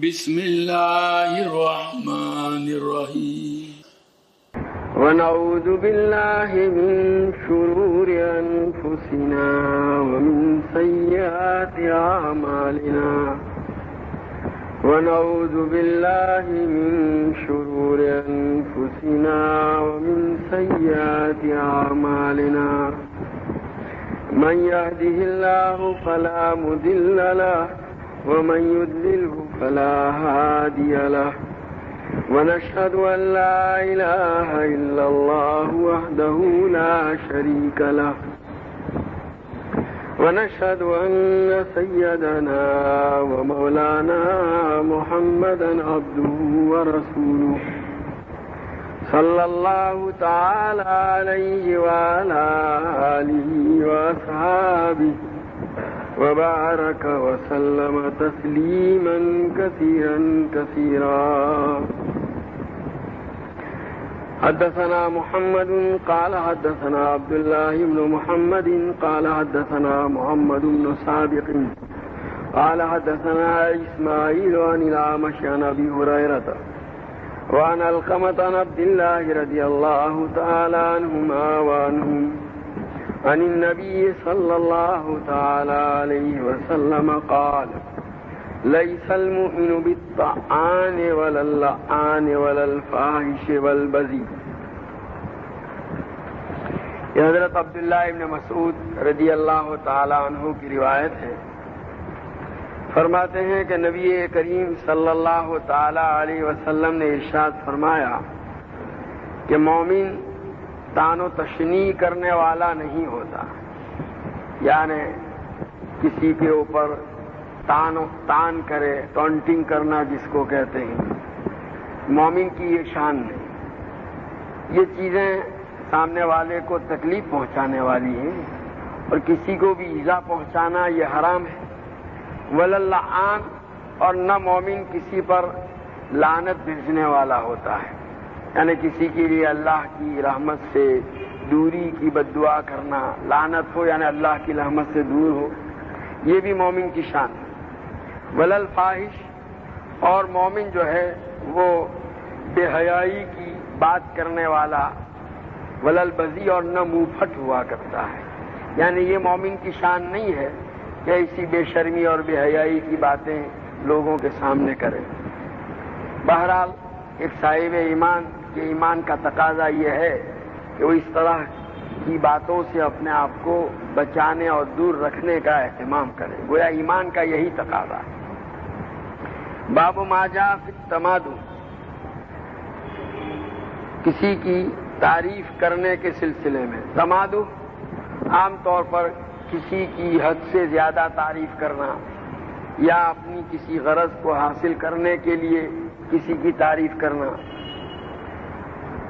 بسم الله الرحمن الرحيم ونعوذ بالله من شرور أنفسنا ومن سيئات أعمالنا ونعوذ بالله من شرور أنفسنا ومن سيئات أعمالنا من يهده الله فلا مضل له ومن يضلله فلا هادي له ونشهد أن لا إله إلا الله وحده لا شريك له ونشهد أن سيدنا ومولانا محمدا عبده ورسوله صلى الله تعالى عليه وعلى آله وأصحابه وبارك وسلم تسليما كثيرا كثيرا. حدثنا محمد قال حدثنا عبد الله بن محمد قال حدثنا محمد بن صادق قال حدثنا إسماعيل عن الأعمش عن أبي هريرة وعن علقمة عن عبد الله رضي الله تعالى عنهما وعنهم عن النبي صلى الله تعالى عليه وسلم قال ليس المؤمن بالطعان ولا اللعان ولا الفاحش والبذيء. یہ حضرت عبداللہ ابن مسعود رضی اللہ تعالی عنہ کی روایت ہے. فرماتے ہیں کہ نبی کریم صلی اللہ تعالی علیہ وسلم نے ارشاد فرمایا کہ مومن تان و تشنیع کرنے والا نہیں ہوتا، یعنی کسی کے اوپر تان کرے، ٹونٹنگ کرنا جس کو کہتے ہیں، مومن کی یہ شان نہیں. یہ چیزیں سامنے والے کو تکلیف پہنچانے والی ہیں اور کسی کو بھی ایذا پہنچانا یہ حرام ہے. وللعان، اور نہ مومن کسی پر لعنت بھیجنے والا ہوتا ہے، یعنی کسی کے لیے اللہ کی رحمت سے دوری کی بد دعا کرنا، لعنت ہو یعنی اللہ کی رحمت سے دور ہو، یہ بھی مومن کی شان ہے. وللفاحش، اور مومن جو ہے وہ بے حیائی کی بات کرنے والا، وللبذی، اور نہ منہ پھٹ ہوا کرتا ہے، یعنی یہ مومن کی شان نہیں ہے کہ ایسی بے شرمی اور بے حیائی کی باتیں لوگوں کے سامنے کرے. بہرحال ایک صاحب ایمان کے ایمان کا تقاضا یہ ہے کہ وہ اس طرح کی باتوں سے اپنے آپ کو بچانے اور دور رکھنے کا اہتمام کرے. گویا ایمان کا یہی تقاضا ہے. باب ما جاء فی التمادح، کسی کی تعریف کرنے کے سلسلے میں. تمادح عام طور پر کسی کی حد سے زیادہ تعریف کرنا یا اپنی کسی غرض کو حاصل کرنے کے لیے کسی کی تعریف کرنا.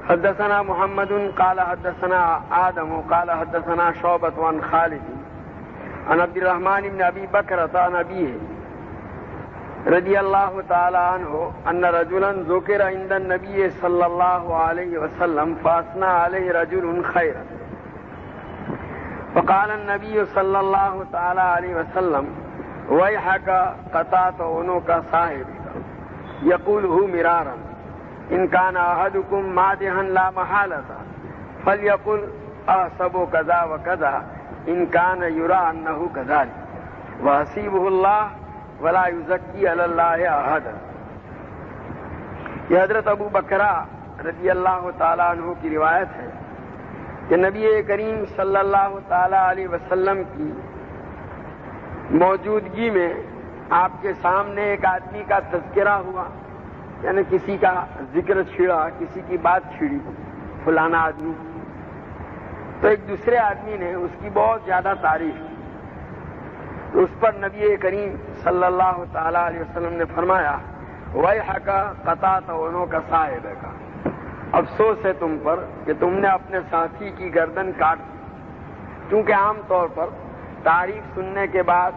حدثنا محمد قال حدثنا آدم قال حدثنا شعبة عن خالد عن عبد الرحمن بن ابی بکرۃ عن ابیہ رضی اللہ تعالی عنہ ان رجلا ذکر عند النبی صلی اللہ علیہ وسلم فاثنى علیہ رجل خیرا فقال النبي صلى الله تعالى عليه وسلم ويحك قطعت عنق صاحبك يقوله مرارا إن كان أحدكم مادحا لا محالة فليقل أحسب كذا وكذا إن كان يرى أنه كذلك وحسيبه الله ولا يزكي على الله أحدا. یہ حضرت ابو بکرہ رضی اللہ تعالیٰ عنہ کی روایت ہے کہ نبی کریم صلی اللہ تعالی علیہ وسلم کی موجودگی میں آپ کے سامنے ایک آدمی کا تذکرہ ہوا، یعنی کسی کا ذکر چھڑا، کسی کی بات چھڑی، فلانا آدمی. تو ایک دوسرے آدمی نے اس کی بہت زیادہ تعریف کی. تو اس پر نبی کریم صلی اللہ تعالی علیہ وسلم نے فرمایا وَيْحَكَ قَطَعْتَ عُنُقَ صَاحِبَكَ، افسوس ہے تم پر کہ تم نے اپنے ساتھی کی گردن کاٹ دی. کیونکہ عام طور پر تعریف سننے کے بعد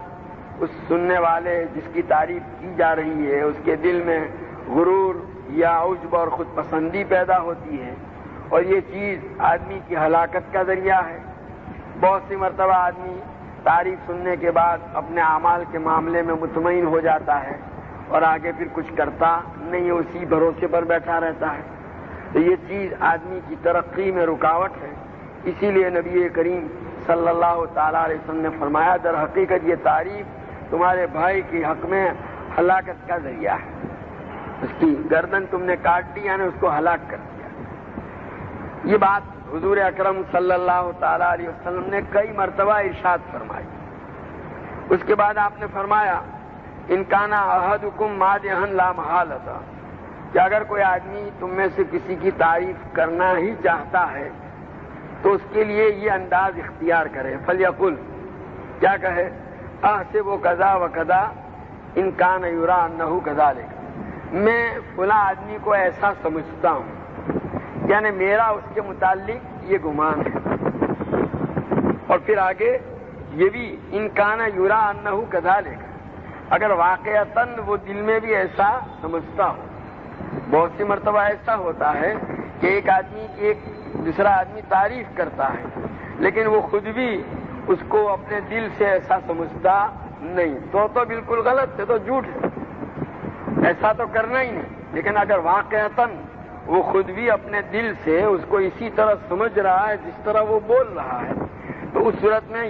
اس سننے والے جس کی تعریف کی جا رہی ہے اس کے دل میں غرور یا عجب اور خود پسندی پیدا ہوتی ہے اور یہ چیز آدمی کی ہلاکت کا ذریعہ ہے. بہت سی مرتبہ آدمی تعریف سننے کے بعد اپنے اعمال کے معاملے میں مطمئن ہو جاتا ہے اور آگے پھر کچھ کرتا نہیں، اسی بھروسے پر بیٹھا رہتا ہے، تو یہ چیز آدمی کی ترقی میں رکاوٹ ہے۔ اسی لیے نبی کریم صلی اللہ تعالیٰ علیہ وسلم نے فرمایا در حقیقت یہ تعریف تمہارے بھائی کی حق میں ہلاکت کا ذریعہ ہے، اس کی گردن تم نے کاٹ دی، یعنی اس کو ہلاک کر دیا۔ یہ بات حضور اکرم صلی اللہ تعالیٰ علیہ وسلم نے کئی مرتبہ ارشاد فرمائی۔ اس کے بعد آپ نے فرمایا ان کان احدکم مادحا لا محالۃ، کہ اگر کوئی آدمی تم میں سے کسی کی تعریف کرنا ہی چاہتا ہے تو اس کے لیے یہ انداز اختیار کرے، فلیقل، کیا کہے، احسب کذا و کذا ان کان یری انہ کذالک، میں فلاں آدمی کو ایسا سمجھتا ہوں، یعنی میرا اس کے متعلق یہ گمان ہے۔ اور پھر آگے یہ بھی ان کان یری انہ کذالک، اگر واقعتاً وہ دل میں بھی ایسا سمجھتا ہو۔ بہت سی مرتبہ ایسا ہوتا ہے کہ ایک آدمی کی ایک دوسرا آدمی تعریف کرتا ہے، لیکن وہ خود بھی اس کو اپنے دل سے ایسا سمجھتا نہیں، تو بالکل غلط ہے، تو جھوٹ ہے، ایسا تو کرنا ہی نہیں۔ لیکن اگر واقعتاً وہ خود بھی اپنے دل سے اس کو اسی طرح سمجھ رہا ہے جس طرح وہ بول رہا ہے، تو اس صورت میں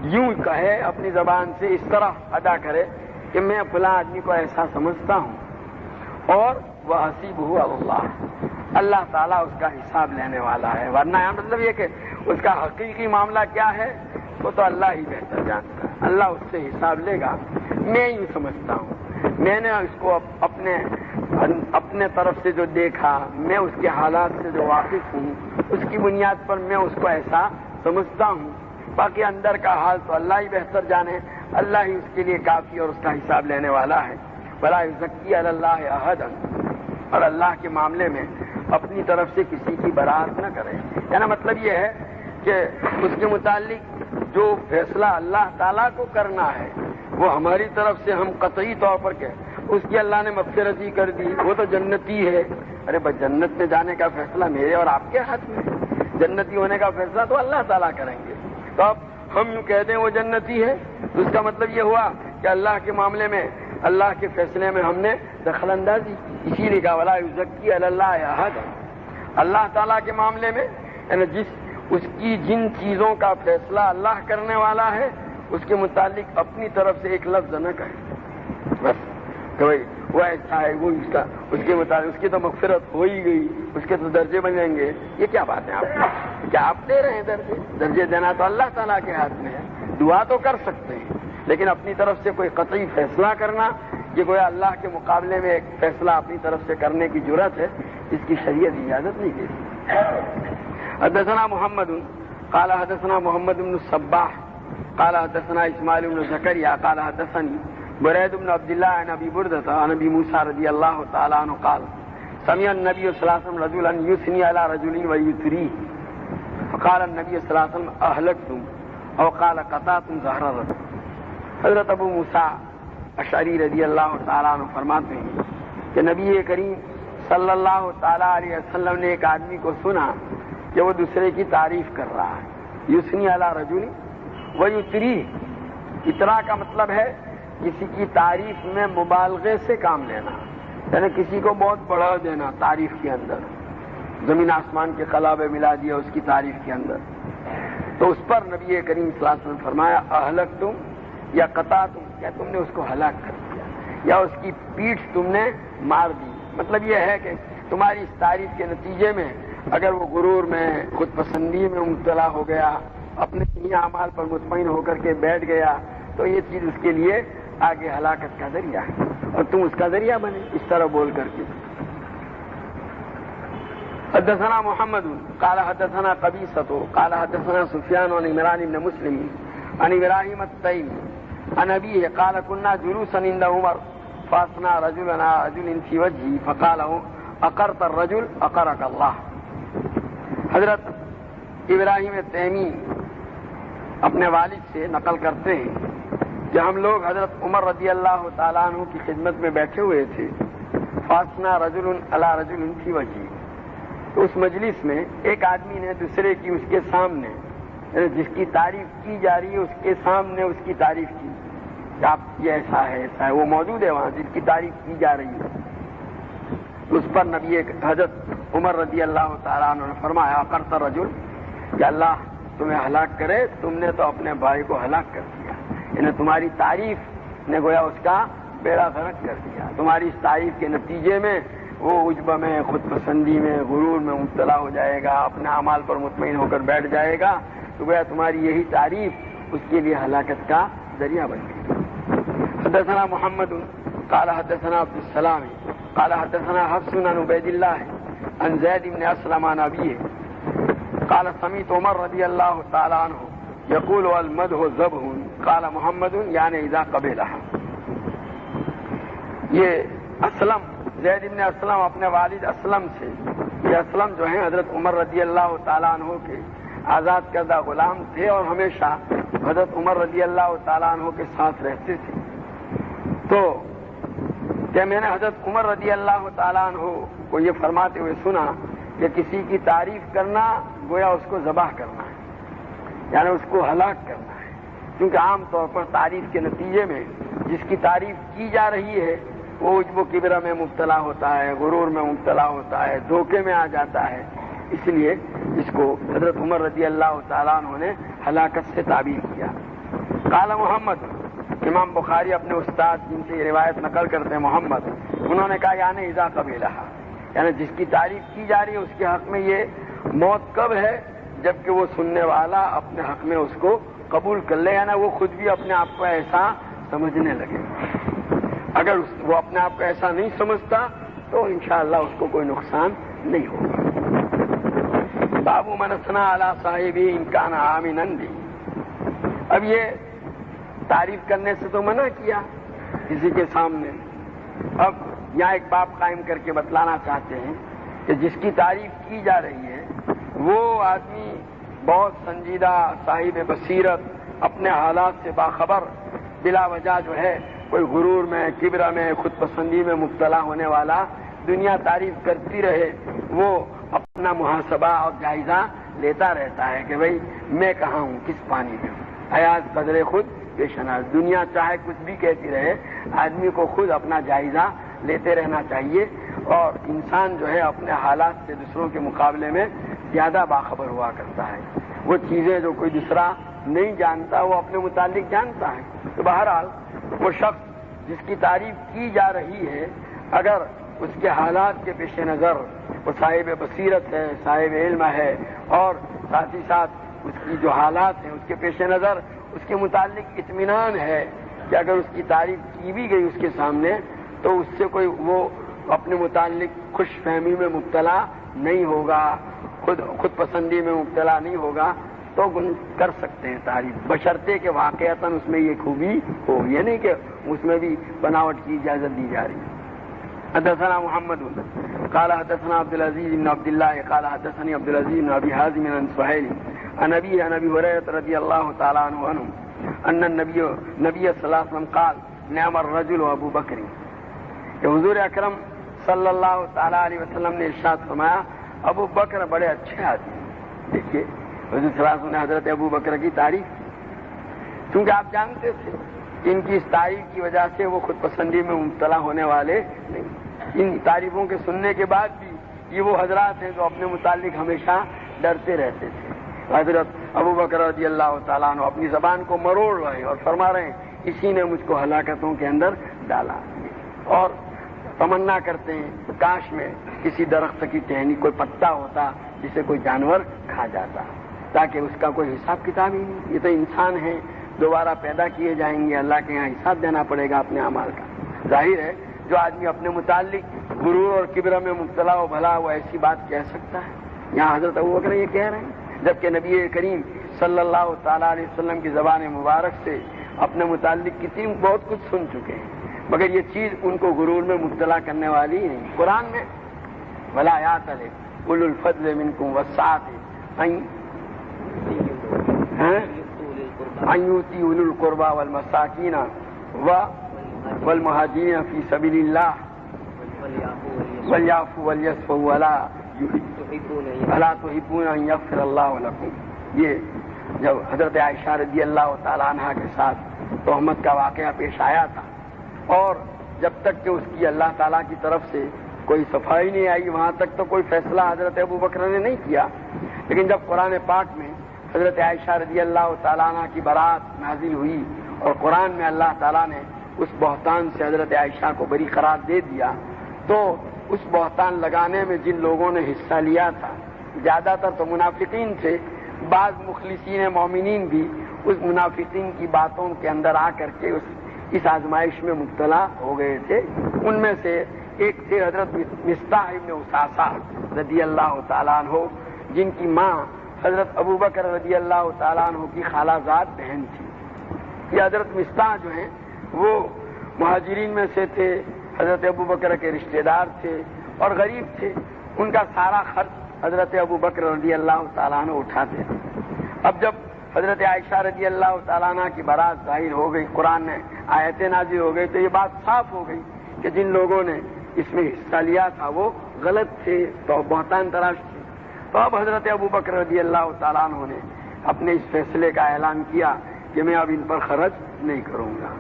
یوں کہے، اپنی زبان سے اس طرح ادا کرے کہ میں فلاں آدمی کو ایسا سمجھتا ہوں، اور وہ حسیبہ اللہ تعالیٰ اس کا حساب لینے والا ہے۔ ورنہ مطلب یہ کہ اس کا حقیقی معاملہ کیا ہے وہ تو اللہ ہی بہتر جانتا ہے، اللہ اس سے حساب لے گا۔ میں یوں سمجھتا ہوں، میں نے اس کو اپنے طرف سے جو دیکھا، میں اس کے حالات سے جو واقف ہوں، اس کی بنیاد پر میں اس کو ایسا سمجھتا ہوں۔ باقی اندر کا حال تو اللہ ہی بہتر جانے، اللہ ہی اس کے لیے کافی اور اس کا حساب لینے والا ہے۔ ولا یزکی علی اللہ احدا، اور اللہ کے معاملے میں اپنی طرف سے کسی کی برات نہ کرے۔ یعنی مطلب یہ ہے کہ اس کے متعلق جو فیصلہ اللہ تعالیٰ کو کرنا ہے وہ ہماری طرف سے ہم قطعی طور پر کہ اس کی اللہ نے مغفرت ہی کر دی، وہ تو جنتی ہے۔ ارے بس جنت میں جانے کا فیصلہ میرے اور آپ کے ہاتھ میں، جنتی ہونے کا فیصلہ تو اللہ تعالیٰ کریں گے۔ تو اب ہم یوں کہتے ہیں وہ جنتی ہے، تو اس کا مطلب یہ ہوا کہ اللہ کے معاملے میں، اللہ کے فیصلے میں ہم نے دخل اندازی کی۔ اسی لیے کہا ولا یزکی علی اللہ احدا، اللہ تعالیٰ کے معاملے میں یعنی اس کی جن چیزوں کا فیصلہ اللہ کرنے والا ہے اس کے متعلق اپنی طرف سے ایک لفظ نہ کہے، بس کہ بھائی وہ ایسا ہے، وہ اس کے متعلق اس کی تو مغفرت ہو ہی گئی، اس کے تو درجے بن جائیں گے۔ یہ کیا بات ہے؟ آپ کیا آپ دے رہے ہیں درجے دینا تو اللہ تعالیٰ کے ہاتھ میں ہے۔ دعا تو کر سکتے ہیں، لیکن اپنی طرف سے کوئی قطعی فیصلہ کرنا، یہ گویا اللہ کے مقابلے میں ایک فیصلہ اپنی طرف سے کرنے کی جرأت ہے، اس کی شریعت اجازت نہیں دیتی۔ حدثنا محمد قال حدثنا محمد بن الصباح قال حدثنا اسماعیل بن زکریا قال حدثني برید بن عبد الله عن ابي بردة عن ابي موسى رضي الله تعالى عنه قال سمع النبي صلى الله عليه وسلم رجلا يثني على رجل ويثريه فقال النبي صلى الله عليه وسلم اهلكتم او قال قطعتم ظهر الرجل۔ حضرت ابو موسیٰ اشعری رضی اللہ تعالیٰ عنہ فرماتے ہیں کہ نبی کریم صلی اللہ تعالیٰ علیہ وسلم نے ایک آدمی کو سنا کہ وہ دوسرے کی تعریف کر رہا ہے۔ یثنی علی رجل ویثری، اطراء کا مطلب ہے کسی کی تعریف میں مبالغے سے کام لینا، یعنی کسی کو بہت بڑھا دینا تعریف کے اندر، زمین آسمان کے خلا میں ملا دیا اس کی تعریف کے اندر۔ تو اس پر نبی کریم صلی اللہ علیہ وسلم فرمایا اہلکتم یا قطعتم، کیا تم نے اس کو ہلاک کر دیا یا اس کی پیٹھ تم نے مار دی۔ مطلب یہ ہے کہ تمہاری اس تعریف کے نتیجے میں اگر وہ غرور میں، خود پسندی میں مبتلا ہو گیا، اپنے ہی اعمال پر مطمئن ہو کر کے بیٹھ گیا، تو یہ چیز اس کے لیے آگے ہلاکت کا ذریعہ ہے، اور تم اس کا ذریعہ بنے اس طرح بول کر کے۔ حدثنا محمد قال حدثنا قبیصۃ قال حدثنا سفیان عن عمران بن مسلم عن ابراہیم التیمی عن ابیہ قال كنا جلوسا عند عمر فاثنى رجل على رجل في وجهه فقال اقرت الرجل اقرك اللہ۔ حضرت ابراہیم تیمی اپنے والد سے نقل کرتے ہیں کہ ہم لوگ حضرت عمر رضی اللہ تعالیٰ عنہ کی خدمت میں بیٹھے ہوئے تھے، فاثنى رجل على رجل في وجهه، تو اس مجلس میں ایک آدمی نے دوسرے کی اس کے سامنے، جس کی تعریف کی جا رہی ہے اس کے سامنے اس کی تعریف کی، کہ آپ یہ ایسا ہے وہ موجود ہے وہاں جس کی تعریف کی جا رہی ہے. اس پر نبی حضرت عمر رضی اللہ تعالیٰ عنہ نے فرمایا کرتا رجل کہ اللہ تمہیں ہلاک کرے، تم نے تو اپنے بھائی کو ہلاک کر دیا. یعنی تمہاری تعریف نے گویا اس کا بیڑا غرق کر دیا. تمہاری اس تعریف کے نتیجے میں وہ عجب میں، خود پسندی میں، غرور میں مبتلا ہو جائے گا، اپنے اعمال پر مطمئن ہو کر بیٹھ جائے گا، تو گویا تمہاری یہی تعریف اس کے لیے ہلاکت کا ذریعہ بن گئی. حدثنا محمد قال حدثنا عبد السلام قال حدثنا حفص عن عبید اللہ عن زید بن اسلم عن ابیہ قال سمعت عمر رضی اللہ تعالی عنہ یقول المدح ذبح قال محمد یعنی اذا قبلها. یہ اسلم زید بن اسلم اپنے والد اسلم سے، یہ اسلم جو ہیں حضرت عمر رضی اللہ تعالیٰ عنہ کے آزاد کردہ غلام تھے اور ہمیشہ حضرت عمر رضی اللہ تعالیٰ عنہ کے ساتھ رہتے تھے. تو کہ میں نے حضرت عمر رضی اللہ تعالیٰ عنہ کو یہ فرماتے ہوئے سنا کہ کسی کی تعریف کرنا گویا اس کو ذبح کرنا ہے، یعنی اس کو ہلاک کرنا ہے. کیونکہ عام طور پر تعریف کے نتیجے میں جس کی تعریف کی جا رہی ہے وہ عجب و کبر میں مبتلا ہوتا ہے، غرور میں مبتلا ہوتا ہے، دھوکے میں آ جاتا ہے. اس لیے اس کو حضرت عمر رضی اللہ تعالیٰ عنہ نے ہلاکت سے تعبیر کیا. قال محمد، امام بخاری اپنے استاد جن سے یہ روایت نقل کرتے ہیں محمد، انہوں نے کہا یعنی اذا قبلها، یعنی جس کی تعریف کی جا رہی ہے اس کے حق میں یہ موت کب ہے جبکہ وہ سننے والا اپنے حق میں اس کو قبول کر لے، یعنی وہ خود بھی اپنے آپ کو ایسا سمجھنے لگے. اگر وہ اپنے آپ کو ایسا نہیں سمجھتا تو انشاءاللہ اس کو کوئی نقصان نہیں ہوگا. باب من اثنى علی صاحبہ ان کان آمنا بھی. اب یہ تعریف کرنے سے تو منع کیا کسی کے سامنے. اب یہاں ایک باب قائم کر کے بتلانا چاہتے ہیں کہ جس کی تعریف کی جا رہی ہے وہ آدمی بہت سنجیدہ، صاحب بصیرت، اپنے حالات سے باخبر، بلا وجہ جو ہے کوئی غرور میں، کبر میں، خود پسندی میں مبتلا ہونے والا دنیا تعریف کرتی رہے، وہ اپنا محاسبہ اور جائزہ لیتا رہتا ہے کہ بھئی میں کہاں ہوں، کس پانی میں ہوں. حیات قدر خود پیشناز. دنیا چاہے کچھ بھی کہتی رہے، آدمی کو خود اپنا جائزہ لیتے رہنا چاہیے اور انسان جو ہے اپنے حالات سے دوسروں کے مقابلے میں زیادہ باخبر ہوا کرتا ہے. وہ چیزیں جو کوئی دوسرا نہیں جانتا وہ اپنے متعلق جانتا ہے. تو بہرحال وہ شخص جس کی تعریف کی جا رہی ہے اگر اس کے حالات کے پیش نظر وہ صاحب بصیرت ہے، صاحب علم ہے اور ساتھ ہی ساتھ اس کی جو حالات ہیں اس کے پیش نظر اس کے متعلق اطمینان ہے کہ اگر اس کی تعریف کی بھی گئی اس کے سامنے تو اس سے کوئی وہ اپنے متعلق خوش فہمی میں مبتلا نہیں ہوگا، خود پسندی میں مبتلا نہیں ہوگا تو کر سکتے ہیں تعریف، بشرطے کہ واقعتاً اس میں یہ خوبی ہو. یہ نہیں کہ اس میں بھی بناوٹ کی اجازت دی جا رہی ہے. حدثنا محمد قال حدثنا عبد العزيز بن عبد الله قال حدثني عبد العزيز بن ابي حازم عن سهيل عن ابي هريره رضي الله تعالى عنه ان النبي صلى الله عليه وسلم قال نعم الرجل ابو بکر. کہ حضور اکرم صلی اللہ تعالی علیہ وسلم نے ارشاد فرمایا ابو بکر بڑے اچھے آدمی. دیکھیے حضور صلی اللہ علیہ وسلم نے حضرت ابو بکر کی تعریف کی کیونکہ آپ جانتے تھے کہ ان کی اس تعریف کی وجہ سے وہ خود پسندی میں مبتلا ہونے والے نہیں. ان تعریفوں کے سننے کے بعد بھی یہ وہ حضرات ہیں جو اپنے متعلق ہمیشہ ڈرتے رہتے تھے. حضرت ابو بکر رضی اللہ تعالیٰ عنہ اپنی زبان کو مروڑ رہے ہیں اور فرما رہے ہیں اسی نے مجھ کو ہلاکتوں کے اندر ڈالا. اور تمنا کرتے ہیں کاش میں کسی درخت کی ٹہنی کوئی پتا ہوتا جسے کوئی جانور کھا جاتا تاکہ اس کا کوئی حساب کتاب ہی نہیں. یہ تو انسان ہیں، دوبارہ پیدا کیے جائیں گے، اللہ کے یہاں حساب دینا پڑے گا اپنے اعمال کا. ظاہر ہے جو آدمی اپنے متعلق غرور اور کبر میں مبتلا ہو بھلا وہ ایسی بات کہہ سکتا ہے. یہاں حضرت ابو بکر یہ کہہ رہے ہیں جبکہ نبی کریم صلی اللہ تعالیٰ علیہ وسلم کی زبان مبارک سے اپنے متعلق کتنی بہت کچھ سن چکے ہیں مگر یہ چیز ان کو غرور میں مبتلا کرنے والی نہیں. قرآن میں وَلَا يَأْتَلِ أُولُو الْفَضْلِ مِنْكُمْ وَالسَّعَةِ أَنْ يُؤْتُوا أُولِي الْقُرْبَى وَالْمَسَاكِينَ وَالْمُهَاجِرِينَ فِي سَبِيلِ اللَّهِ وَلْيَعْفُوا وَلْيَصْفَحُوا أَلَا تُحِبُّونَ أَنْ يَغْفِرَ اللَّهُ لَكُمْ. یہ جب حضرت عائشہ رضی اللہ تعالیٰ عنہ کے ساتھ تہمت کا واقعہ پیش آیا تھا، اور جب تک کہ اس کی اللہ تعالیٰ کی طرف سے کوئی صفائی نہیں آئی وہاں تک تو کوئی فیصلہ حضرت ابو بکر نے نہیں کیا، لیکن جب قرآن پاک میں حضرت عائشہ رضی اللہ تعالیٰ عنہ کی برات نازل ہوئی اور قرآن میں اللہ تعالیٰ نے اس بہتان سے حضرت عائشہ کو بری قرار دے دیا، تو اس بہتان لگانے میں جن لوگوں نے حصہ لیا تھا زیادہ تر تو منافقین تھے، بعض مخلصین مومنین بھی اس منافقین کی باتوں کے اندر آ کر کے اس آزمائش میں مبتلا ہو گئے تھے۔ ان میں سے ایک تھے حضرت مصطح ابن اساسہ رضی اللہ تعالیٰ عنہ، جن کی ماں حضرت ابو بکر رضی اللہ تعالیٰ عنہ کی خالہ زاد بہن تھی۔ یہ حضرت مصطح جو ہیں وہ مہاجرین میں سے تھے، حضرت ابو بکر کے رشتہ دار تھے اور غریب تھے، ان کا سارا خرچ حضرت ابو بکر رضی اللہ تعالیٰ عنہ اٹھاتے تھے۔ اب جب حضرت عائشہ رضی اللہ تعالیٰ عنہ کی برات ظاہر ہو گئی، قرآن میں آیتیں نازل ہو گئی، تو یہ بات صاف ہو گئی کہ جن لوگوں نے اس میں حصہ لیا تھا وہ غلط تھے، تو بہتان تراش تھے۔ تو اب حضرت ابو بکر رضی اللہ تعالیٰ عنہ نے اپنے اس فیصلے کا اعلان کیا کہ میں اب ان پر خرچ نہیں کروں گا،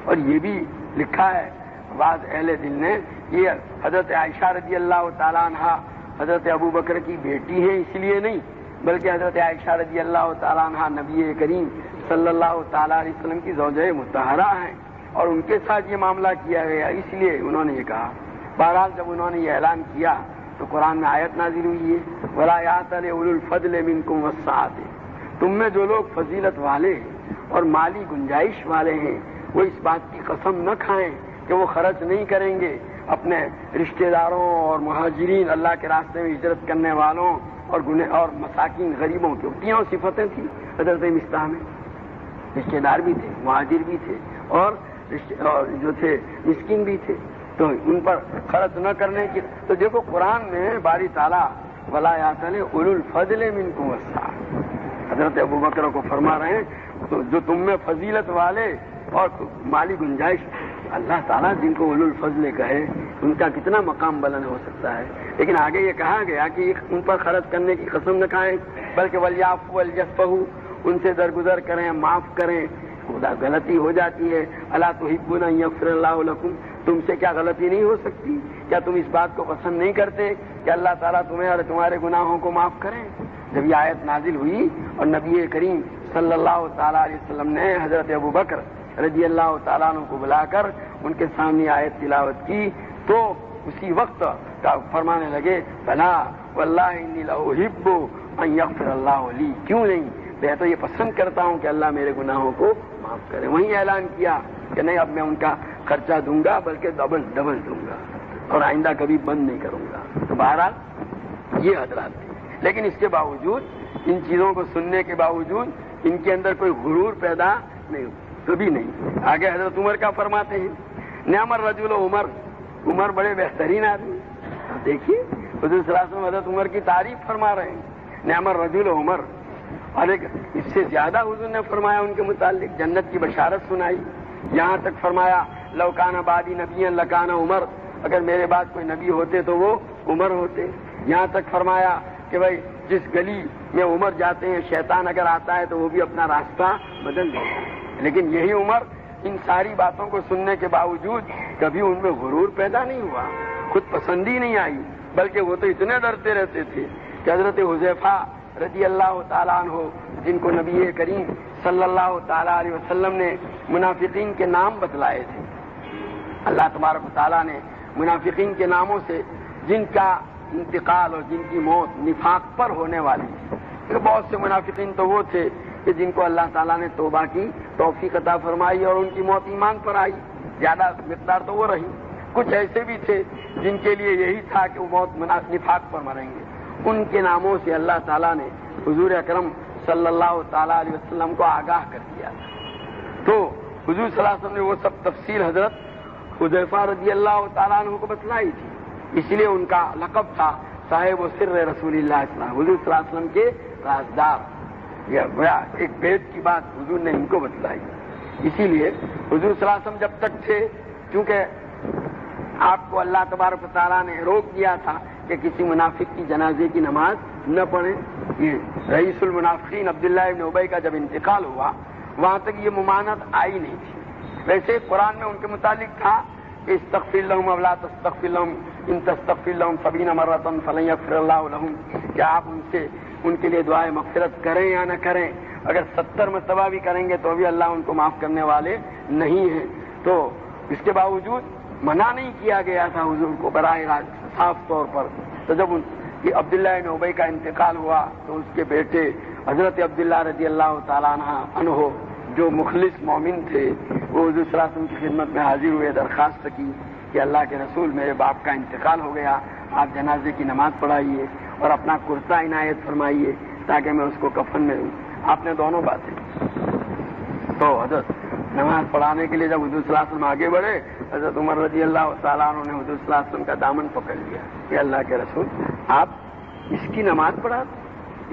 اور یہ بھی لکھا ہے بعض اہل دل نے، یہ حضرت عائشہ رضی اللہ تعالیٰ عنہ حضرت ابو بکر کی بیٹی ہے اس لیے نہیں، بلکہ حضرت عائشہ رضی اللہ تعالیٰ عنہ نبی کریم صلی اللہ تعالیٰ علیہ وسلم کی زوجہ مطہرہ ہیں، اور ان کے ساتھ یہ معاملہ کیا گیا، اس لیے انہوں نے یہ کہا۔ بہرحال جب انہوں نے یہ اعلان کیا تو قرآن میں آیت نازل ہوئی ہے، وَلَا يَأْتَلِ أُولُو الْفَضْلِ مِنْكُمْ وَالسَّعَةِ، تم میں جو لوگ فضیلت والے اور مالی گنجائش والے ہیں وہ اس بات کی قسم نہ کھائیں کہ وہ خرچ نہیں کریں گے اپنے رشتہ داروں اور مہاجرین، اللہ کے راستے میں ہجرت کرنے والوں اور مساکین غریبوں کی تینوں صفتیں تھیں حضرت مصطح میں، رشتہ دار بھی تھے، مہاجر بھی تھے اور جو تھے مسکین بھی تھے، تو ان پر خرچ نہ کرنے کی۔ تو دیکھو قرآن میں باری تعالیٰ وَلَا يَأْتَلِ أُولُو الْفَضْلِ مِنْكُمْ وَالسَّعَةِ، حضرت ابو بکر کو فرما رہے ہیں جو تم میں فضیلت والے اور مالی گنجائش، اللہ تعالیٰ جن کو اولو الفضل کہے ان کا کتنا مقام بلند ہو سکتا ہے، لیکن آگے یہ کہا گیا کہ ان پر خرچ کرنے کی قسم نہ کھائیں، بلکہ وَلْيَعْفُوا وَلْيَصْفَحُوا، ان سے درگزر کریں، معاف کریں، خدا غلطی ہو جاتی ہے۔ الا تحبون ان یغفر اللہ لکم، تم سے کیا غلطی نہیں ہو سکتی؟ کیا تم اس بات کو پسند نہیں کرتے کہ اللہ تعالیٰ تمہیں اور تمہارے گناہوں کو معاف کریں؟ جب یہ آیت نازل ہوئی اور نبی کریم صلی اللہ تعالیٰ علیہ وسلم نے حضرت ابو بکر رضی اللہ تعالیٰ عنہ کو بلا کر ان کے سامنے آیت تلاوت کی تو اسی وقت فرمانے لگے بلا واللہ انی لاحب ان یغفر اللہ لی، کیوں نہیں، میں تو یہ پسند کرتا ہوں کہ اللہ میرے گناہوں کو معاف کرے۔ وہیں اعلان کیا کہ نہیں اب میں ان کا خرچہ دوں گا بلکہ ڈبل دوں گا اور آئندہ کبھی بند نہیں کروں گا۔ تو بہرحال یہ حضرات تھے، لیکن اس کے باوجود ان چیزوں کو سننے کے باوجود ان کے اندر کوئی غرور پیدا نہیں ہوا، کبھی نہیں۔ آگے حضرت عمر کا فرماتے ہیں نعم الرجل عمر بڑے بہترین آدمی، دیکھیے حضور صلی اللہ علیہ وسلم حضرت عمر کی تعریف فرما رہے ہیں، نعم الرجل عمر، اور ایک اس سے زیادہ حضور نے فرمایا ان کے متعلق، جنت کی بشارت سنائی، یہاں تک فرمایا لو کان بعدی نبیا لکان عمر، اگر میرے بعد کوئی نبی ہوتے تو وہ عمر ہوتے، یہاں تک فرمایا کہ بھائی جس گلی میں عمر جاتے ہیں شیطان اگر آتا ہے تو وہ بھی اپنا راستہ بدل دیتا ہے، لیکن یہی عمر ان ساری باتوں کو سننے کے باوجود کبھی ان میں غرور پیدا نہیں ہوا، خود پسندی نہیں آئی، بلکہ وہ تو اتنے ڈرتے رہتے تھے کہ حضرت حذیفہ رضی اللہ تعالیٰ عنہ جن کو نبی کریم صلی اللہ تعالیٰ علیہ وسلم نے منافقین کے نام بتلائے تھے، اللہ تبارک و تعالیٰ نے منافقین کے ناموں سے جن کا انتقال اور جن کی موت نفاق پر ہونے والی تھی، بہت سے منافقین تو وہ تھے کہ جن کو اللہ تعالیٰ نے توبہ کی توفیق عطا فرمائی اور ان کی موت ایمان پر آئی، زیادہ مقدار تو وہ رہی، کچھ ایسے بھی تھے جن کے لیے یہی تھا کہ وہ موت نفاق پر مریں گے، ان کے ناموں سے اللہ تعالیٰ نے حضور اکرم صلی اللہ تعالیٰ علیہ وسلم کو آگاہ کر دیا تھا۔ تو حضور صلی اللہ علیہ وسلم نے وہ سب تفصیل حضرت حذیفہ رضی اللہ تعالیٰ عنہ کو بتلائی تھی، اس لیے ان کا لقب تھا صاحب و سر رسول اللہ صلی اللہ علیہ وسلم، حضور صلی اللہ علیہ وسلم کے رازدار۔ ایک بیت کی بات حضور نے ان کو بتلائی، اسی لیے حضور صلی اللہ علیہ وسلم جب تک تھے، کیونکہ آپ کو اللہ تبارک و تعالیٰ نے روک دیا تھا کہ کسی منافق کی جنازے کی نماز نہ پڑھیں، یہ رئیس المنافقین عبداللہ ابن ابی کا جب انتقال ہوا وہاں تک یہ ممانعت آئی نہیں تھی. ویسے قرآن میں ان کے متعلق تھا کہ استغفر لهم او لا تستغفر لهم ان تستغفر لهم 70 مرة فلن يغفر الله لهم، کہ آپ ان کے لیے دعائے مغفرت کریں یا نہ کریں، اگر 70 مرتبہ بھی کریں گے تو بھی اللہ ان کو معاف کرنے والے نہیں ہیں. تو اس کے باوجود منع نہیں کیا گیا تھا حضور کو براہ راست صاف طور پر. تو جب عبداللہ بن ابی کا انتقال ہوا تو اس کے بیٹے حضرت عبداللہ رضی اللہ تعالیٰ عنہ جو مخلص مومن تھے وہ حضور صلی اللہ علیہ وسلم کی خدمت میں حاضر ہوئے، درخواست کی کہ اللہ کے رسول میرے باپ کا انتقال ہو گیا، آپ جنازے کی نماز پڑھائیے اور اپنا کرتا عنایت فرمائیے تاکہ میں اس کو کفن میں دوں. آپ نے دونوں باتیں. تو حضرت نماز پڑھانے کے لیے جب حضور صلی اللہ علیہ وسلم آگے بڑھے، حضرت عمر رضی اللہ تعالیٰ عنہ نے حضور صلی اللہ علیہ وسلم کا دامن پکڑ لیا کہ اللہ کے رسول آپ اس کی نماز پڑھا،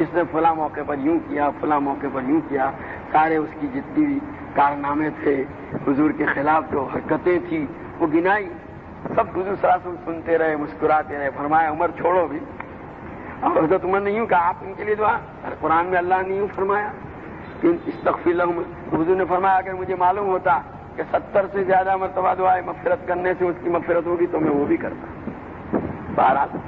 اس نے فلاں موقع پر یوں کیا، فلاں موقع پر یوں کیا. سارے اس کی جتنی بھی کارنامے تھے، حضور کے خلاف جو حرکتیں تھیں وہ گنائی. سب حضور صلی اللہ علیہ وسلم سنتے رہے، مسکراتے رہے. فرمایا عمر چھوڑو بھی. اور حضرت عمر نے یوں کہا آپ ان کے لیے دعا، قرآن میں اللہ نے یوں فرمایا کہ استغفر لهم. حضور نے فرمایا اگر مجھے معلوم ہوتا کہ 70 سے زیادہ مرتبہ دعائے مغفرت کرنے سے اس کی مغفرت ہوگی تو میں وہ بھی کرتا. بہرحال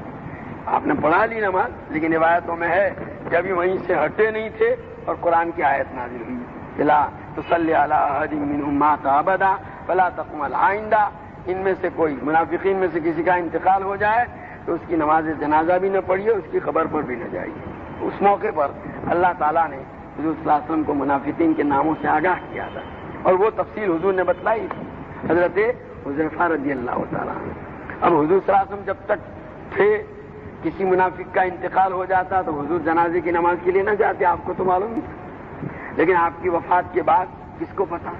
آپ نے پڑھا لی نماز، لیکن روایتوں میں ہے کہ ابھی وہیں سے ہٹے نہیں تھے اور قرآن کی آیت نازل ہوئی لا تصلی علی احد منهم مات ابدا فلا تقم عندہ. ان میں سے کوئی منافقین میں سے کسی کا انتقال ہو جائے تو اس کی نماز جنازہ بھی نہ پڑھیے، اس کی خبر پر بھی نہ جائیے. اس موقع پر اللہ تعالیٰ نے حضور صلی اللہ علیہ وسلم کو منافقین کے ناموں سے آگاہ کیا تھا اور وہ تفصیل حضور نے بتلائی تھی. حضرت حذیفہ رضی اللہ تعالیٰ عنہ. اب حضور صلی اللہ علیہ وسلم جب تک تھے کسی منافق کا انتقال ہو جاتا تو حضور جنازے کی نماز کے لیے نہ جاتے، آپ کو تو معلوم نہیں تھا. لیکن آپ کی وفات کے بعد کس کو پتا؟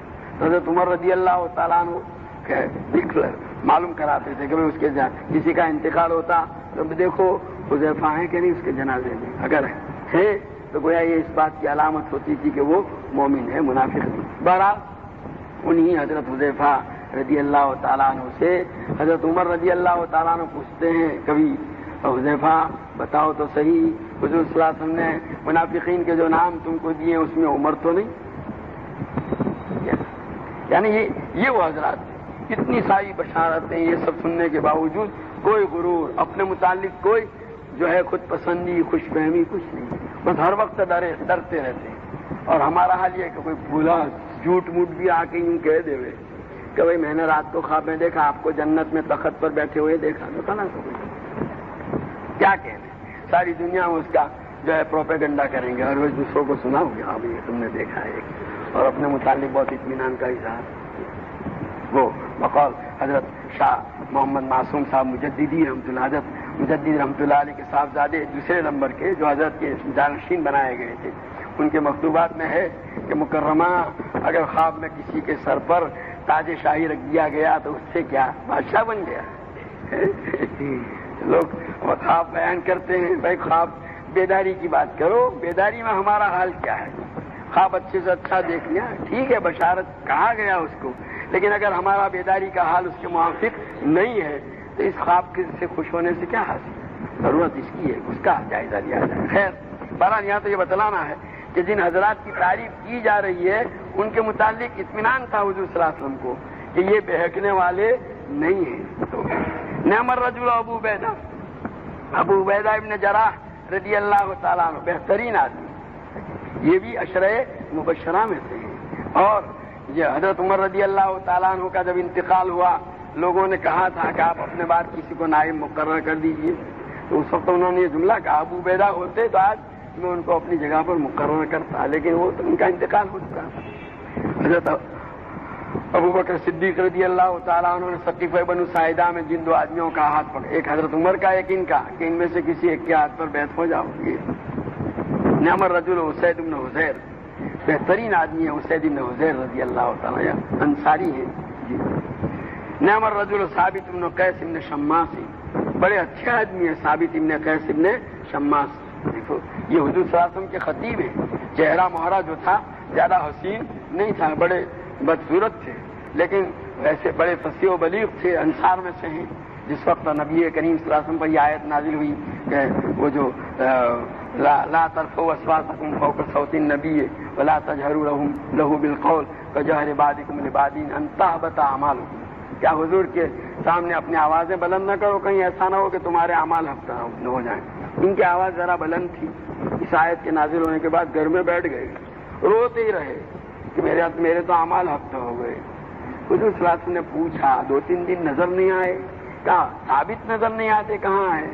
حضرت عمر رضی اللہ تعالیٰ عنہ معلوم کراتے تھے کہ اس کے کسی کا انتقال ہوتا تو دیکھو حذیفہ ہیں کہ نہیں اس کے جنازے میں، اگر ہے تو گویا یہ اس بات کی علامت ہوتی تھی کہ وہ مومن ہے، منافق نہیں. بہرحال انہی حضرت حذیفہ رضی اللہ تعالیٰ عنہ سے حضرت عمر رضی اللہ تعالیٰ عنہ پوچھتے ہیں کبھی حذیفہ بتاؤ تو صحیح، حضور صلی اللہ علیہ وسلم نے منافقین کے جو نام تم کو دیے اس میں عمر تو نہیں؟ یعنی یہ وہ حضرات اتنی ساری بشارتیں، یہ سب سننے کے باوجود کوئی غرور، اپنے متعلق کوئی جو ہے خود پسندی، خوش فہمی کچھ نہیں، بس ہر وقت ڈرتے رہتے ہیں. اور ہمارا حال یہ ہے کہ کوئی بھولا جھوٹ موٹ بھی آ کے یوں کہہ دے کہ بھائی میں نے رات کو خواب میں دیکھا آپ کو جنت میں تخت پر بیٹھے ہوئے دیکھا، تو کہنا تو کیا کہنے، ساری دنیا میں اس کا جو ہے پروپیگنڈا کریں گے اور وہ دوسروں کو سناؤ گے ہاں بھائی تم نے دیکھا ہے، اور اپنے متعلق بہت اطمینان کا اظہار. وہ بقول حضرت شاہ محمد معصوم صاحب مجددی رحمۃ اللہ، حضرت مجدد رحمۃ اللہ علیہ کے صاحبزادے دوسرے نمبر کے جو حضرت کے جانشین بنائے گئے تھے، ان کے مکتوبات میں ہے کہ مکرمہ اگر خواب میں کسی کے سر پر تاج شاہی رکھ دیا گیا تو اس سے کیا بادشاہ بن گیا. لوگ خواب بیان کرتے ہیں، بھائی خواب بیداری کی بات کرو، بیداری میں ہمارا حال کیا ہے؟ خواب اچھے سے اچھا دیکھ لیا ٹھیک ہے، بشارت کہا گیا اس کو، لیکن اگر ہمارا بیداری کا حال اس کے موافق نہیں ہے تو اس خواب سے خوش ہونے سے کیا حاصل؟ ضرورت اس کی ہے اس کا جائزہ لیا جائے. خیر بہرحال یہاں تو یہ بتلانا ہے کہ جن حضرات کی تعریف کی جا رہی ہے ان کے متعلق اطمینان تھا حضور صلی اللہ علیہ وسلم کو کہ یہ بہکنے والے نہیں ہیں. نعم الرجل ابو عبیدہ ابن جراح رضی اللہ تعالیٰ عنہ، بہترین آدمی، یہ بھی عشرہ مبشرہ میں سے ہیں. اور یہ حضرت عمر رضی اللہ تعالیٰ عنہ کا جب انتقال ہوا لوگوں نے کہا تھا کہ آپ اپنے بعد کسی کو نائب مقرر کر دیجئے، تو اس وقت انہوں نے یہ جملہ کہا ابو عبیدہ ہوتے تو آج میں ان کو اپنی جگہ پر مقرر کرتا، لیکن وہ تو ان کا انتقال ہو چکا. حضرت ابو بکر صدیق رضی اللہ تعالیٰ عنہ نے ثقیفہ بنو ساعدہ میں جن دو آدمیوں کا ہاتھ پکڑا، ایک حضرت عمر کا ایک ان کا، کہ ان میں سے کسی ایک کے ہاتھ پر بیعت ہو جاؤ گے. نعم الرجل اسید بن حضیر، بہترین آدمی ہے اسید بن حضیر رضی اللہ تعالیٰ، انصاری ہیں جی. نعم الرجل ثابت بن قیس بن شماس، بڑے اچھے آدمی ہیں ثابت بن قیس بن شماس. دیکھو یہ حضور صلی اللہ علیہ وسلم کے خطیب ہیں، چہرہ مہرہ جو تھا زیادہ حسین نہیں تھا، بڑے بدصورت تھے، لیکن ویسے بڑے فصیح و بلیغ تھے، انصار میں سے ہیں. جس وقت نبی کریم صلی اللہ علیہ وسلم پر یہ آیت نازل ہوئی کہ وہ جو لا ترفعوا اصواتکم فوق صوت النبی ولا تجهروا له بالقول كجهر بعضکم لبعض ان تحبط اعمالکم، کیا حضور کے سامنے اپنی آوازیں بلند نہ کرو، کہیں ایسا نہ ہو کہ تمہارے اعمال ہفتہ ہو جائیں۔ ان کی آواز ذرا بلند تھی، اس آیت کے نازل ہونے کے بعد گھر میں بیٹھ گئے، روتے ہی رہے کہ میرے تو اعمال ہفتہ ہو گئے۔ حضور صلی اللہ علیہ وسلم نے پوچھا 2-3 دن نظر نہیں آئے؟ کہا ثابت نظر نہیں آتے، کہاں ہیں؟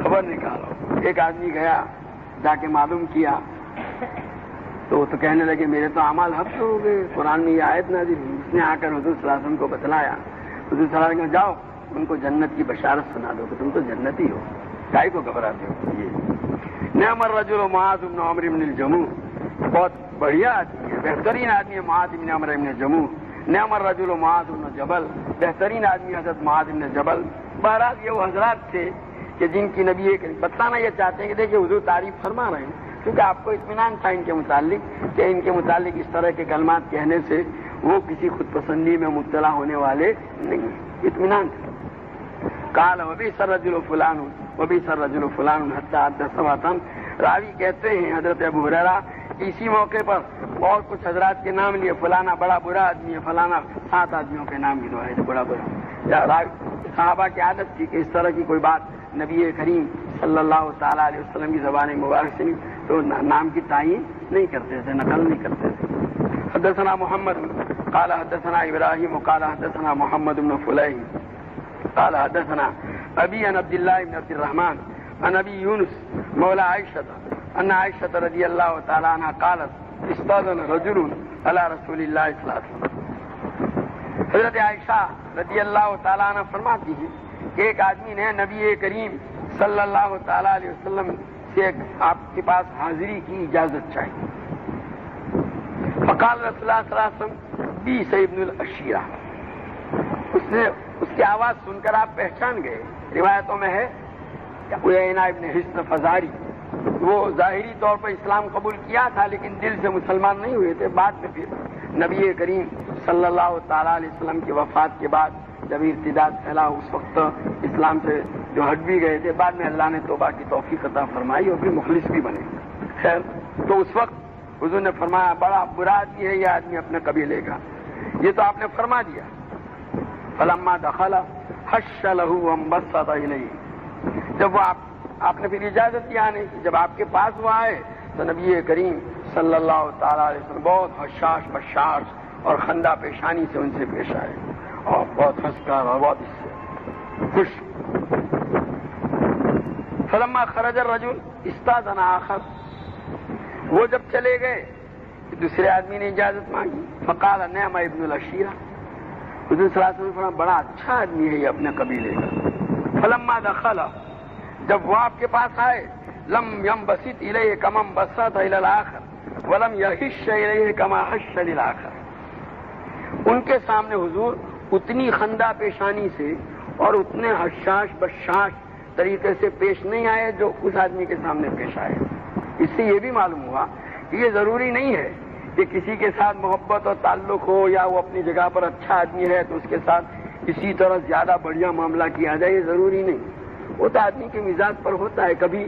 خبر نکالو۔ ایک آدمی گیا، جا کے معلوم کیا تو وہ تو کہنے لگے میرے تو اعمال ہفتہ ہو گئے، قرآن میں یہ آیت نازل ہوئی۔ اس نے آ کر حضور صلی اللہ علیہ وسلم کو بتلایا۔ حضور صلی اللہ علیہ وسلم جاؤ ان کو جنت کی بشارت سنا دو کہ تم تو جنتی ہو، کائی کو گھبراتے ہو۔ یہ نعم الرجل معاذ بن عمرو بن الجموح، بہت بڑھیا آدمی ہے، بہترین آدمی ہے معاذ بن عمرو بن الجموح۔ نعم الرجل معاذ بن جبل، بہترین آدمی حضرت معاذ بن جبل۔ بہرحال یہ وہ حضرات تھے کہ جن کی نبی بتانا یہ چاہتے ہیں کہ دیکھیں حضور تعریف فرما رہے ہیں، کیونکہ آپ کو اطمینان تھا ان کے متعلق کہ ان کے متعلق اس طرح کے کلمات کہنے سے وہ کسی خود پسندی میں مبتلا ہونے والے نہیں، اطمینان تھا۔ قال وبئس الرجل فلان وبئس الرجل فلان حتى حدث وطن۔ راوی کہتے ہیں حضرت ابو ہریرہ اسی موقع پر اور کچھ حضرات کے نام لیے، فلانا بڑا برا آدمی ہے، فلانا 7 آدمیوں کے نام گنوائے تھے بڑا برا۔ صحابہ کی عادت تھی کہ اس طرح کی کوئی بات نبی کریم صلی اللہ تعالیٰ علیہ وسلم کی زبان مبارک سے تو نام کی تعین نہیں کرتے تھے، نقل نہیں کرتے تھے۔ حدثنا محمد قال حدثنا ابراہیم قال حدثنا محمد بن فلیح قال حدثنا ابی عن عبد اللہ بن عبد الرحمن عن ابی یونس مولا عائشہ ان عائشہ رضی اللہ تعالی عنہ قالت استاذن رجل علی رسول اللہ صلی اللہ علیہ وسلم۔ حضرت عائشہ رضی اللہ تعالی عنہ فرماتی ہیں کہ ایک آدمی نے نبی کریم صلی اللہ تعالی علیہ وسلم سے آپ کے پاس حاضری کی اجازت چاہیے۔ فقال رسول اللہ صلی اللہ علیہ وسلم بیس ابن العشیرہ، اس کی آواز سن کر آپ پہچان گئے۔ روایتوں میں ہے عیینہ ابن حصن فزاری، وہ ظاہری طور پر اسلام قبول کیا تھا لیکن دل سے مسلمان نہیں ہوئے تھے۔ بعد میں پھر نبی کریم صلی اللہ تعالی علیہ وسلم کی وفات کے بعد جب ارتداد پھیلا اس وقت اسلام سے جو ہٹ بھی گئے تھے، بعد میں اللہ نے توبہ کی توفیق عطا فرمائی اور پھر مخلص بھی بنے۔ خیر، تو اس وقت حضور نے فرمایا بڑا برا آدمی ہے یہ آدمی اپنے قبیلے کا، یہ تو آپ نے فرما دیا۔ فلما دخل حش له وانبسط الیہ، جب وہ آپ نے پھر اجازت دی آنے کی، جب آپ کے پاس وہ آئے تو نبی کریم صلی اللہ تعالی علیہ وسلم بہت حشاش بشاش اور خندہ پیشانی سے ان سے پیش آئے اور بہت ہنس کر اور بہت اس سے خوش۔ فلما خرج الرجل استاذن آخر، وہ جب چلے گئے دوسرے آدمی نے اجازت مانگی۔ فقال نعم ابن العشیرہ، حضور صلی اللہ علیہ وسلم فرمایا بڑا اچھا آدمی ہے یہ اپنے قبیلے کا۔ فلما دخل، جب وہ آپ کے پاس آئے، لم ينبسط الیہ کما انبسط الی الاخر ولم یحش الیہ کما حش للآخر، ان کے سامنے حضور اتنی خندہ پیشانی سے اور اتنے حشاش بشاش طریقے سے پیش نہیں آئے جو اس آدمی کے سامنے پیش آئے۔ اس سے یہ بھی معلوم ہوا کہ یہ ضروری نہیں ہے کہ کسی کے ساتھ محبت اور تعلق ہو یا وہ اپنی جگہ پر اچھا آدمی ہے تو اس کے ساتھ اسی طرح زیادہ بڑھیا معاملہ کیا جائے، یہ ضروری نہیں۔ وہ تو آدمی کے مزاج پر ہوتا ہے، کبھی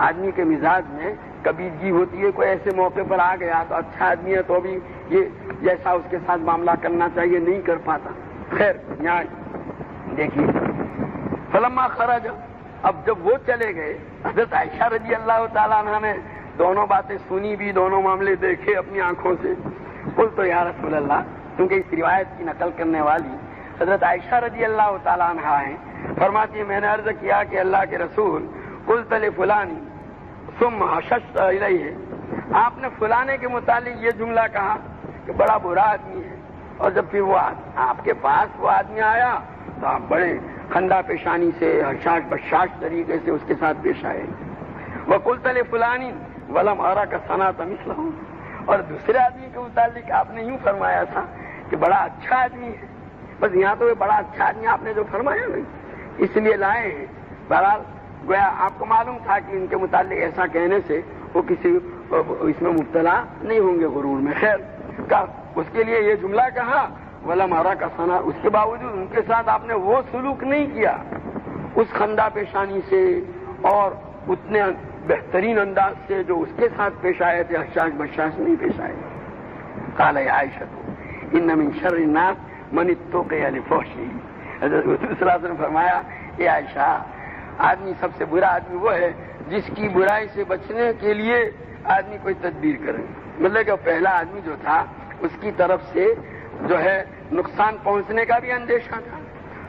آدمی کے مزاج میں کبیرگی ہوتی ہے، کوئی ایسے موقع پر آ گیا تو اچھا آدمی ہے تو بھی یہ جیسا اس کے ساتھ معاملہ کرنا چاہیے نہیں کر پاتا۔ خیر یہاں دیکھیے فلما خرج، اب جب وہ چلے گئے، حضرت عائشہ رضی اللہ تعالیٰ عنہ نے دونوں باتیں سنی بھی، دونوں معاملے دیکھے اپنی آنکھوں سے۔ قلت یا رسول اللہ، کیونکہ اس روایت کی نقل کرنے والی حضرت عائشہ رضی اللہ تعالیٰ عنہ ہیں، فرماتی ہے میں نے عرض کیا کہ اللہ کے رسول قلت لفلانی ثم حششت الیہ، آپ نے فلانے کے متعلق یہ جملہ کہا کہ بڑا برا آدمی ہے، اور جب پھر وہ آپ کے پاس وہ آدمی آیا تو آپ بڑے خندہ پیشانی سے حشاش بشاش طریقے سے اس کے ساتھ پیش آئے۔ وقلت لفلانی ولم ارک صنعت مثلہ، اور دوسرے آدمی کے متعلق آپ نے یوں فرمایا تھا کہ بڑا اچھا آدمی ہے، بس یہاں تو بڑا اچھا آدمی آپ نے جو فرمایا نہیں اس لیے لائے ہیں۔ بہرحال گویا آپ کو معلوم تھا کہ ان کے متعلق ایسا کہنے سے وہ کسی اس میں مبتلا نہیں ہوں گے غرور میں۔ خیر اس کے لیے یہ جملہ کہا ولم ارک صنعت، اس کے باوجود ان کے ساتھ آپ نے وہ سلوک نہیں کیا اس خندہ پیشانی سے اور اتنے بہترین انداز سے جو اس کے ساتھ پیش آئے تھے حشاش بشاش نہیں پیش آئے. قال یا عائشہ ان من شر الناس من اتقی لفحشہ. حضرت صلی اللہ علیہ وسلم فرمایا اے عائشہ آدمی سب سے برا آدمی وہ ہے جس کی برائی سے بچنے کے لیے آدمی کوئی تدبیر کرے. مطلب کہ پہلا آدمی جو تھا اس کی طرف سے جو ہے نقصان پہنچنے کا بھی اندیشہ تھا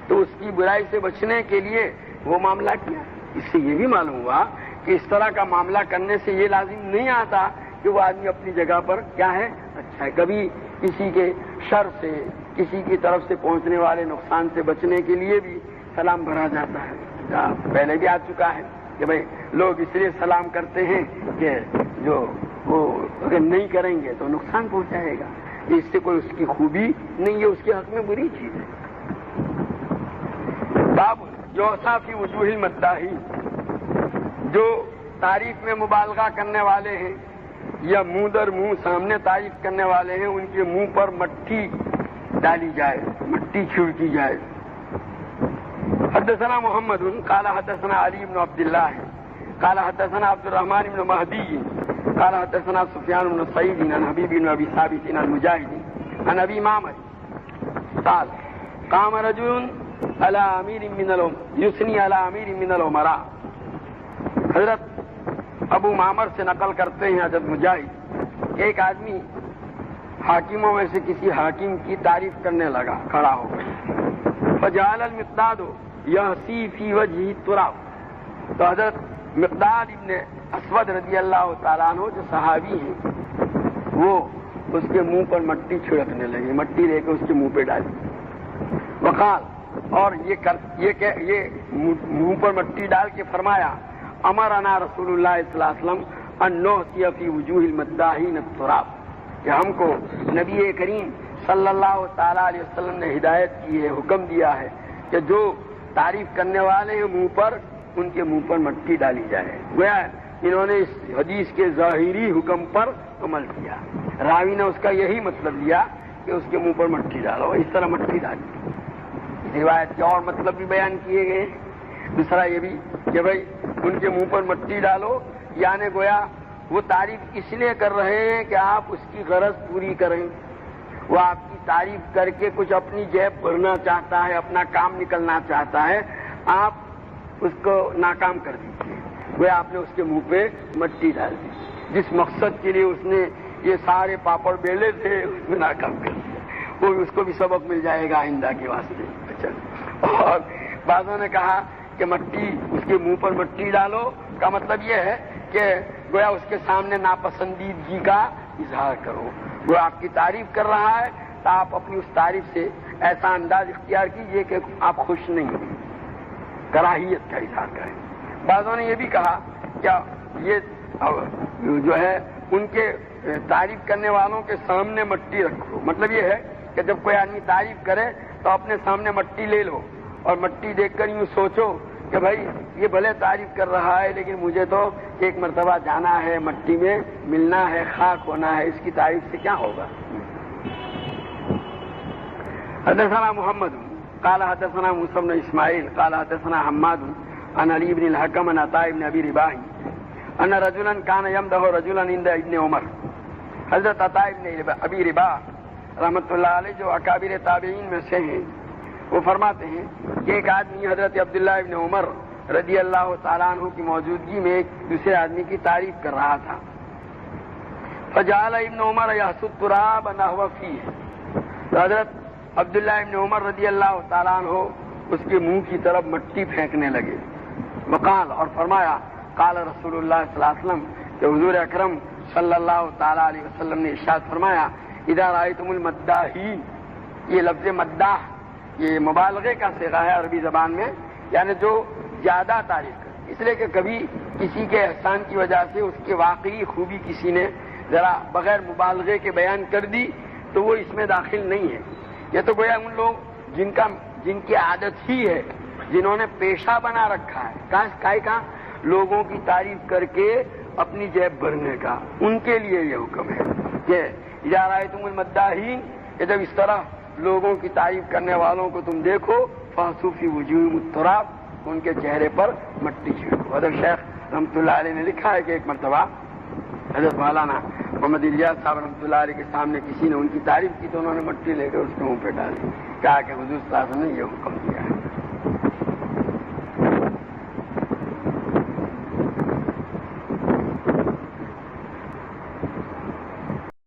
تو اس کی برائی سے بچنے کے لیے وہ معاملہ کیا. اس سے یہ بھی معلوم ہوا کہ اس طرح کا معاملہ کرنے سے یہ لازم نہیں آتا کہ وہ آدمی اپنی جگہ پر کیا ہے اچھا ہے. کبھی کسی کے شر سے کسی کی طرف سے پہنچنے والے نقصان سے بچنے کے لیے بھی سلام بھرا جاتا ہے. پہلے بھی آ چکا ہے کہ بھائی لوگ اس لیے سلام کرتے ہیں کہ جو وہ اگر نہیں کریں گے تو نقصان پہنچائے گا. اس سے کوئی اس کی خوبی نہیں ہے, اس کے حق میں بری چیز ہے. باب یوسا فی وجوہ المداحی, جو تعریف میں مبالغہ کرنے والے ہیں یا منہ در منہ سامنے تعریف کرنے والے ہیں ان کے منہ پر مٹی ڈالی جائے, مٹی چھڑکی جائے. حدثنا محمد قال حدثنا علی بن عبد الله قال حدثنا عبد الرحمن بن مهدي قال حدثنا سفيان بن سعيد عن حبيب بن ابي ثابت عن مجاهد عن ابي معمر قال قام رجل على امير من يثني على امير من الامراء. حضرت ابو معمر سے نقل کرتے ہیں حضرت مجاہد ایک آدمی حاکموں میں سے کسی حاکم کی تعریف کرنے لگا, کھڑا ہو گیا. فجعل المقداد یحسی فی وجہ التراب. تو حضرت مقداد ابن اسود رضی اللہ تعالیٰ عنہ جو صحابی ہیں وہ اس کے منہ پر مٹی چھڑکنے لگے, مٹی لے کے اس کے منہ پہ ڈالی. وقال, اور یہ منہ پر مٹی ڈال کے فرمایا امرنا رسول اللہ صلی اللہ علیہ وسلم ان نحسی فی وجوہ المداحین التراب, کہ ہم کو نبی کریم صلی اللہ تعالیٰ علیہ وسلم نے ہدایت کی ہے, حکم دیا ہے کہ جو تعریف کرنے والے ہیں منہ پر ان کے منہ پر مٹی ڈالی جائے. گویا انہوں نے اس حدیث کے ظاہری حکم پر عمل کیا. راوی نے اس کا یہی مطلب لیا کہ اس کے منہ پر مٹی ڈالو, اس طرح مٹی ڈالی. اس روایت کے اور مطلب بھی بیان کیے گئے. دوسرا یہ بھی کہ بھائی ان کے منہ پر مٹی ڈالو, یعنی گویا وہ تعریف اس لیے کر رہے ہیں کہ آپ اس کی غرض پوری کریں. وہ آپ کی تعریف کر کے کچھ اپنی جیب بھرنا چاہتا ہے, اپنا کام نکلنا چاہتا ہے, آپ اس کو ناکام کر دیجیے. وہ آپ نے اس کے منہ پہ مٹی ڈال دی. جس مقصد کے لیے اس نے یہ سارے پاپڑ بیلے تھے اس میں ناکام کر دیا. وہ اس کو بھی سبق مل جائے گا آئندہ کے واسطے. اچھا, اور بعضوں نے کہا کہ مٹی اس کے منہ پر مٹی ڈالو کا مطلب یہ ہے کہ گویا اس کے سامنے ناپسندیدگی کا اظہار کرو. وہ آپ کی تعریف کر رہا ہے تو آپ اپنی اس تعریف سے ایسا انداز اختیار کیجئے کہ آپ خوش نہیں ہیں, کراہیت کا اظہار کریں. بعضوں نے یہ بھی کہا کہ یہ جو ہے ان کے تعریف کرنے والوں کے سامنے مٹی رکھو. مطلب یہ ہے کہ جب کوئی آدمی تعریف کرے تو اپنے سامنے مٹی لے لو اور مٹی دیکھ کر یوں سوچو کہ بھائی یہ بھلے تعریف کر رہا ہے لیکن مجھے تو ایک مرتبہ جانا ہے, مٹی میں ملنا ہے, خاک ہونا ہے, اس کی تعریف سے کیا ہوگا. حدثنا محمد قال حدثنا موسى بن اسماعیل قال حدثنا حماد عن علي بن الحكم عن عطاء بن ابي رباح ان رجلا كان يمدح رجلا عند ابن عمر. حضرت عطاء بن ابی رباح رحمۃ اللہ علیہ جو اکابر تابعین میں سے ہیں وہ فرماتے ہیں کہ ایک آدمی حضرت عبداللہ ابن عمر رضی اللہ تعالیٰ عنہ کی موجودگی میں ایک دوسرے آدمی کی تعریف کر رہا تھا. فجعل ابن عمر يحث التراب نحو فيه. حضرت عبداللہ ابن عمر رضی اللہ تعالیٰ عنہ اس کے منہ کی طرف مٹی پھینکنے لگے. وقال, اور فرمایا قال رسول اللہ صلی اللہ علیہ وسلم کہ حضور اکرم صلی اللہ تعالیٰ علیہ وسلم نے ارشاد فرمایا اذا رأيتم المداحین. یہ لفظ مداح یہ مبالغے کا صیغہ ہے عربی زبان میں, یعنی جو زیادہ تعریف کرے. اس لیے کہ کبھی کسی کے احسان کی وجہ سے اس کے واقعی خوبی کسی نے ذرا بغیر مبالغے کے بیان کر دی تو وہ اس میں داخل نہیں ہے. یہ تو گویا ان لوگ جن کی عادت ہی ہے, جنہوں نے پیشہ بنا رکھا ہے کا لوگوں کی تعریف کر کے اپنی جیب بھرنے کا, ان کے لیے یہ حکم ہے کہ اذا رأیتم المداحین, کہ جب اس طرح لوگوں کی تعریف کرنے والوں کو تم دیکھو فاحثوا فی وجوہہم التراب, تو ان کے چہرے پر مٹی چھڑکو. حضرت شیخ رحمۃ اللہ علیہ نے لکھا ہے کہ ایک مرتبہ حضرت مولانا محمد الیاس صاحب رحمۃ اللہ علیہ کے سامنے کسی نے ان کی تعریف کی تو انہوں نے مٹی لے کر اس کے منہ پہ ڈالی, کہا کہ حضور صلی اللہ علیہ وسلم نے یہ حکم دیا.